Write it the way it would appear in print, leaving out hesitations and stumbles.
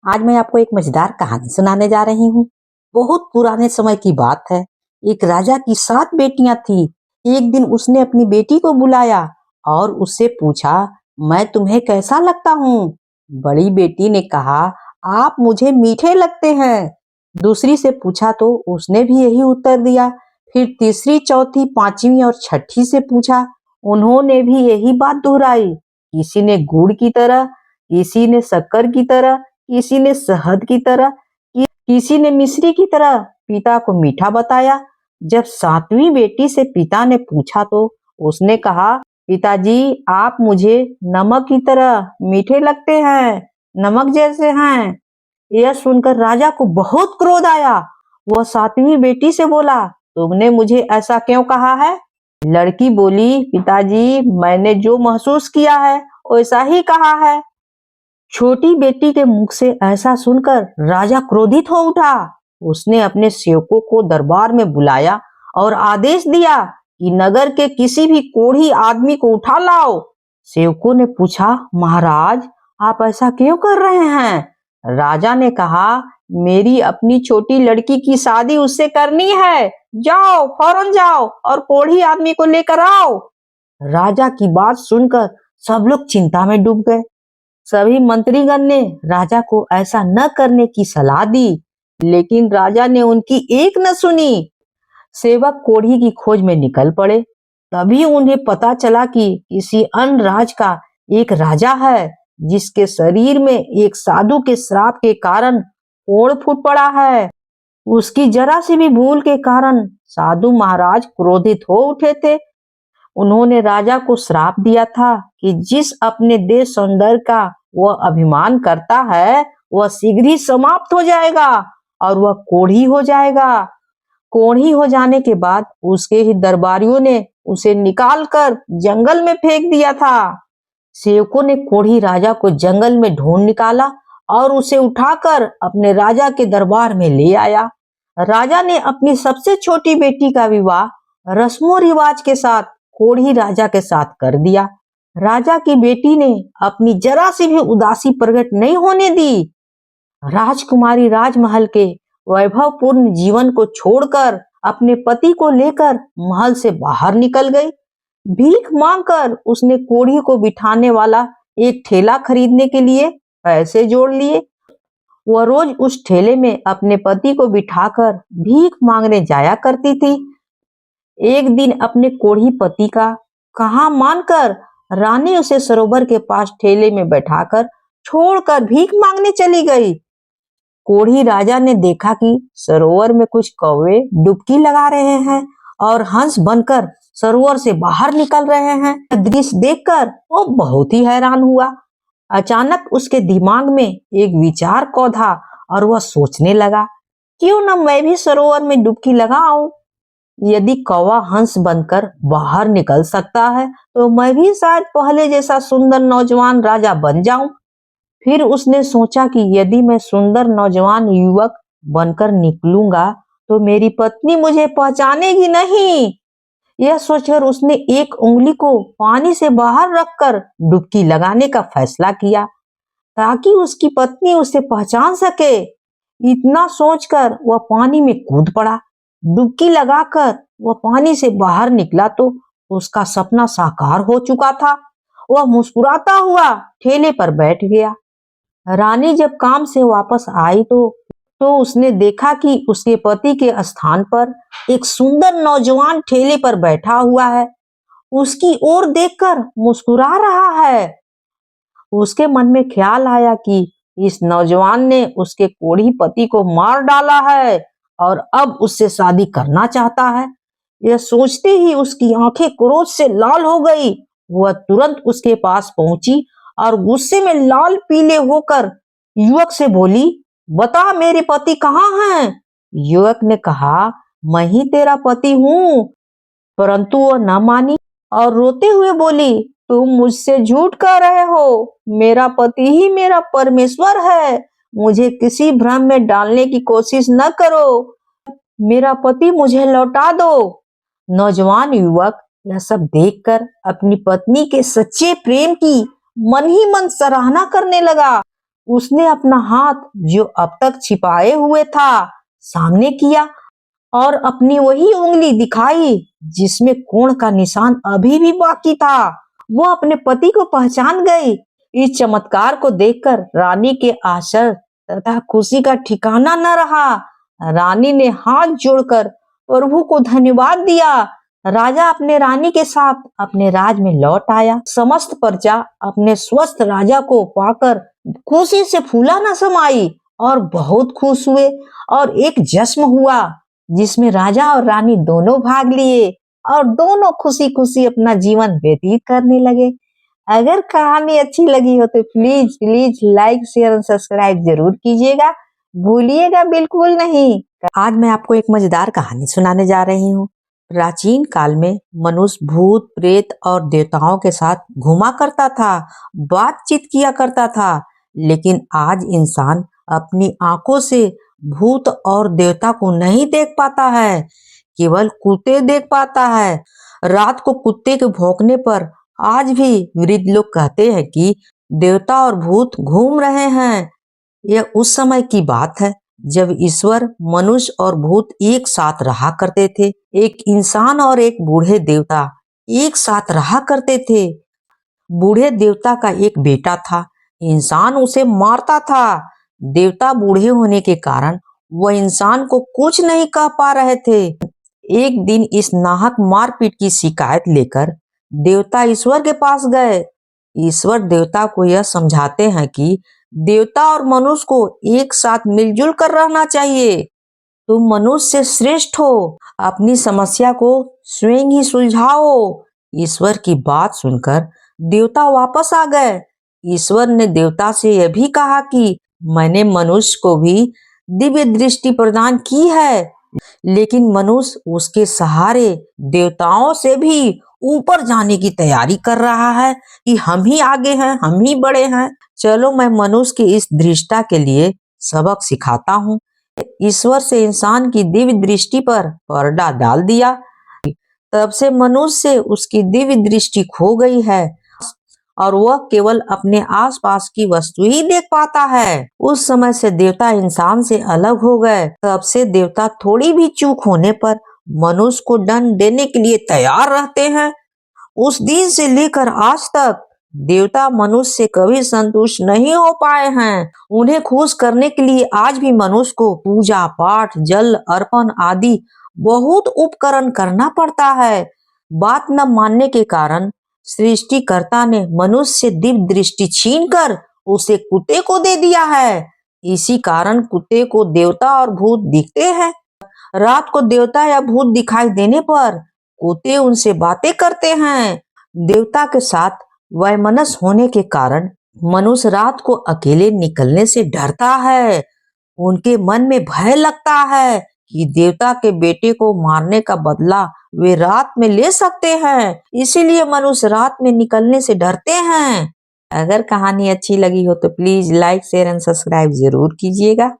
आज मैं आपको एक मजेदार कहानी सुनाने जा रही हूँ। बहुत पुराने समय की बात है। एक राजा की 7 बेटियां थी। एक दिन उसने अपनी बेटी को बुलाया और उससे पूछा, मैं तुम्हें कैसा लगता हूँ? बड़ी बेटी ने कहा, आप मुझे मीठे लगते हैं। दूसरी से पूछा तो उसने भी यही उत्तर दिया। फिर तीसरी, चौथी, पांचवी और छठी से पूछा, उन्होंने भी यही बात दोहराई। किसी ने गुड़ की तरह, किसी ने शक्कर की तरह, किसी ने शहद की तरह, किसी ने मिश्री की तरह पिता को मीठा बताया। जब 7वीं बेटी से पिता ने पूछा तो उसने कहा, पिताजी आप मुझे नमक की तरह मीठे लगते हैं, नमक जैसे हैं। यह सुनकर राजा को बहुत क्रोध आया। वह 7वीं बेटी से बोला, तुमने मुझे ऐसा क्यों कहा है? लड़की बोली, पिताजी मैंने जो महसूस किया है वैसा ही कहा है। छोटी बेटी के मुख से ऐसा सुनकर राजा क्रोधित हो उठा। उसने अपने सेवकों को दरबार में बुलाया और आदेश दिया कि नगर के किसी भी कोढ़ी आदमी को उठा लाओ। सेवकों ने पूछा, महाराज आप ऐसा क्यों कर रहे हैं? राजा ने कहा, मेरी अपनी छोटी लड़की की शादी उससे करनी है। जाओ फौरन जाओ और कोढ़ी आदमी को लेकर आओ। राजा की बात सुनकर सब लोग चिंता में डूब गए। सभी मंत्रीगण ने राजा को ऐसा न करने की सलाह दी, लेकिन राजा ने उनकी एक न सुनी। सेवक कोढ़ी की खोज में निकल पड़े। तभी उन्हें पता चला कि किसी अन्य राज का एक राजा है जिसके शरीर में एक साधु के श्राप के कारण फोड़ फूट पड़ा है। उसकी जरा सी भी भूल के कारण साधु महाराज क्रोधित हो उठे थे। उन्होंने राजा को श्राप दिया था कि जिस अपने देश सौंदर्य का वह अभिमान करता है वह शीघ्र ही समाप्त हो जाएगा और वह कोढ़ी हो जाएगा। कोढ़ी हो जाने के बाद उसके ही दरबारियों ने उसे निकालकर जंगल में फेंक दिया था। सेवकों ने कोढ़ी राजा को जंगल में ढूंढ निकाला और उसे उठाकर अपने राजा के दरबार में ले आया। राजा ने अपनी सबसे छोटी बेटी का विवाह रस्मों रिवाज के साथ कोढ़ी राजा के साथ कर दिया। राजा की बेटी ने अपनी जरा सी भी उदासी प्रकट नहीं होने दी। राजकुमारी राजमहल के वैभवपूर्ण जीवन को छोड़कर अपने पति को लेकर महल से बाहर निकल गई। भीख मांगकर उसने कोढ़ी को बिठाने वाला एक ठेला खरीदने के लिए पैसे जोड़ लिए। वह रोज उस ठेले में अपने पति को बिठाकर भीख मांगने जाया करती थी। एक दिन अपने कोढ़ी पति का कहा मानकर रानी उसे सरोवर के पास ठेले में बैठाकर छोड़कर भीख मांगने चली गई। कोढ़ी राजा ने देखा कि सरोवर में कुछ कौवे डुबकी लगा रहे हैं और हंस बनकर सरोवर से बाहर निकल रहे हैं। दृश्य देखकर वो बहुत ही हैरान हुआ। अचानक उसके दिमाग में एक विचार कौधा और वह सोचने लगा, क्यों न मैं भी सरोवर में डुबकी लगाऊं। यदि कौवा हंस बनकर बाहर निकल सकता है तो मैं भी शायद पहले जैसा सुंदर नौजवान राजा बन जाऊं। फिर उसने सोचा कि यदि मैं सुंदर नौजवान युवक बनकर निकलूंगा तो मेरी पत्नी मुझे पहचानेगी नहीं। यह सोचकर उसने एक उंगली को पानी से बाहर रखकर डुबकी लगाने का फैसला किया ताकि उसकी पत्नी उसे पहचान सके। इतना सोचकर वह पानी में कूद पड़ा। डुबकी लगाकर वह पानी से बाहर निकला तो उसका सपना साकार हो चुका था। वह मुस्कुराता हुआ ठेले पर बैठ गया। रानी जब काम से वापस आई तो उसने देखा कि उसके पति के स्थान पर एक सुंदर नौजवान ठेले पर बैठा हुआ है। उसकी ओर देखकर मुस्कुरा रहा है। उसके मन में ख्याल आया कि इस नौजवान ने उसके कोढ़ी पति को मार डाला है और अब उससे शादी करना चाहता है। यह सोचते ही उसकी आंखें क्रोध से लाल हो गई। वह तुरंत उसके पास पहुंची और गुस्से में लाल पीले होकर युवक से बोली, बता मेरे पति कहाँ हैं? युवक ने कहा, मैं ही तेरा पति हूँ। परंतु वह न मानी और रोते हुए बोली, तुम मुझसे झूठ कह रहे हो। मेरा पति ही मेरा परमेश्वर है। मुझे किसी भ्रम में डालने की कोशिश न करो। मेरा पति मुझे लौटा दो। नौजवान युवक यह सब देखकर अपनी पत्नी के सच्चे प्रेम की मन ही मन सराहना करने लगा। उसने अपना हाथ जो अब तक छिपाए हुए था सामने किया और अपनी वही उंगली दिखाई जिसमें कोढ़ का निशान अभी भी बाकी था। वो अपने पति को पहचान गई। इस चमत्कार को देखकर रानी के आश्चर्य तथा खुशी का ठिकाना न रहा। रानी ने हाथ जोड़कर प्रभु को धन्यवाद दिया। राजा अपने रानी के साथ अपने राज में लौट आया। समस्त प्रजा अपने स्वस्थ राजा को पाकर खुशी से फूला न समाई और बहुत खुश हुए और एक जश्न हुआ जिसमें राजा और रानी दोनों भाग लिए और दोनों खुशी खुशी अपना जीवन व्यतीत करने लगे। अगर कहानी अच्छी लगी हो तो प्लीज प्लीज लाइक शेयर और सब्सक्राइब जरूर कीजिएगा, भूलिएगा बिल्कुल नहीं। आज मैं आपको एक मजेदार कहानी सुनाने जा रही हूँ। प्राचीन काल में मनुष्य भूत प्रेत और देवताओं के साथ घुमा करता था, बातचीत किया करता था। लेकिन आज इंसान अपनी आंखों से भूत और देवता को नहीं देख पाता है, केवल कुत्ते देख पाता है। रात को कुत्ते के भौंकने पर आज भी वृद्ध लोग कहते हैं कि देवता और भूत घूम रहे हैं। यह उस समय की बात है जब ईश्वर, मनुष्य और भूत एक साथ रहा करते थे। एक इंसान और एक बूढ़े देवता एक साथ रहा करते थे। बूढ़े देवता का एक बेटा था। इंसान उसे मारता था। देवता बूढ़े होने के कारण वह इंसान को कुछ नहीं कह पा रहे थे। एक दिन इस नाहक मारपीट की शिकायत लेकर देवता ईश्वर के पास गए। ईश्वर देवता को यह समझाते हैं कि देवता और मनुष्य को एक साथ मिलजुल कर रहना चाहिए। तुम मनुष्य से श्रेष्ठ हो, अपनी समस्या को स्वयं ही सुलझाओ। ईश्वर की बात सुनकर देवता वापस आ गए। ईश्वर ने देवता से यह भी कहा कि मैंने मनुष्य को भी दिव्य दृष्टि प्रदान की है, लेकिन मनुष्य उसके सहारे देवताओं से भी ऊपर जाने की तैयारी कर रहा है कि हम ही आगे हैं, हम ही बड़े हैं। चलो मैं मनुष्य की इस दृष्टता के लिए सबक सिखाता हूँ। ईश्वर से इंसान की दिव्य दृष्टि पर पर्दा डाल दिया। तब से मनुष्य से उसकी दिव्य दृष्टि खो गई है और वह केवल अपने आसपास की वस्तु ही देख पाता है। उस समय से देवता इंसान से अलग हो गए। तब से देवता थोड़ी भी चूक होने पर मनुष्य को दंड देने के लिए तैयार रहते हैं। उस दिन से लेकर आज तक देवता मनुष्य से कभी संतुष्ट नहीं हो पाए हैं। उन्हें खुश करने के लिए आज भी मनुष्य को पूजा पाठ, जल अर्पण आदि बहुत उपकरण करना पड़ता है। बात न मानने के कारण सृष्टिकर्ता ने मनुष्य से दिव्य दृष्टि छीनकर उसे कुत्ते को दे दिया है। इसी कारण कुत्ते को देवता और भूत दिखते हैं। रात को देवता या भूत दिखाई देने पर कुत्ते उनसे बातें करते हैं। देवता के साथ वैमनस्य होने के कारण मनुष्य रात को अकेले निकलने से डरता है। उनके मन में भय लगता है कि देवता के बेटे को मारने का बदला वे रात में ले सकते हैं, इसीलिए मनुष्य रात में निकलने से डरते हैं। अगर कहानी अच्छी लगी हो तो please like share and subscribe जरूर कीजिएगा।